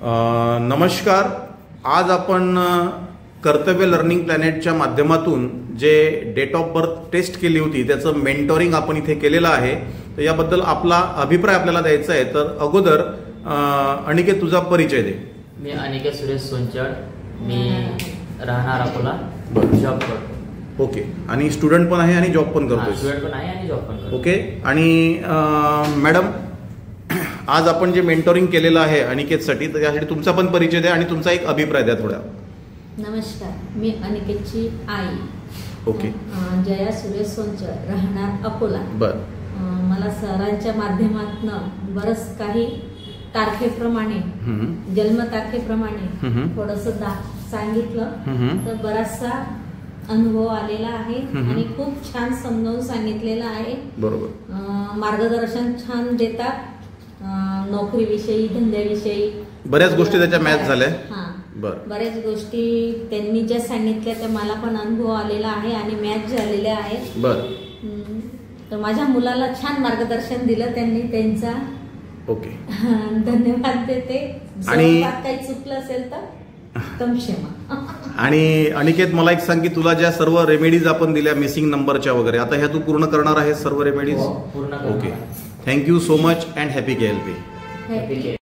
नमस्कार. आज आपण कर्तव्य लर्निंग प्लॅनेटच्या माध्यमातून जे डेट ऑफ बर्थ टेस्ट केली होती त्याचं मेंटोरिंग आपण इथे केलेलं आहे. तर याबद्दल आपला अभिप्राय आपल्याला द्यायचा आहे. तर अगोदर अनिकेत तुझा परिचय दे. मी अनिकेत सुरेश सोनचड, मी राहणार अकोला, जॉब करतो. ओके. आणि स्टुडंट पण आहे आणि जॉब पण करतोय. स्टुडंट पण आहे आणि जॉब पण करतो. ओके. आणि मॅडम, आज आपण जे मेंटोरिंग केलेलं आहे अनिकेतसाठी, तर त्यासाठी तुमचा पण परिचय द्या आणि तुमचा एक अभिप्राय द्या थोडा. नमस्कार, मी अनिकेतची आई. ओके. जया सुरेश सोनचड, राहणार अकोला. बर. मला सरांच्या माध्यमातून बरंच काही तारखेप्रमाणे, जन्मतारखेप्रमाणे थोडंसं सांगितलं, तर बराचसा अनुभव आलेला आहे आणि खूप छान समजावून सांगितलेलं आहे. बरोबर. मार्गदर्शन छान देतात, नोकरीविषयी, धंद्याविषयी बऱ्याच गोष्टी त्याच्या मॅच झाल्या. बऱ्याच गोष्टी त्यांनी ज्या सांगितल्या त्या मला पण अनुभव आलेला आहे आणि मॅच झालेल्या आहेत. बर. तर माझ्या मुलाला छान मार्गदर्शन दिलं त्यांनी. त्यांचा ओके धन्यवाद देते. आणि काही चुकलं असेल तर क्षमा. आणि अनिकेत, मला एक सांग की तुला ज्या सर्व रेमेडीज आपण दिल्या मिसिंग नंबरच्या वगैरे, आता ह्या तू पूर्ण करणार आहेस सर्व रेमेडीज? पूर्ण. Okay. Thank you so much and happy KLP.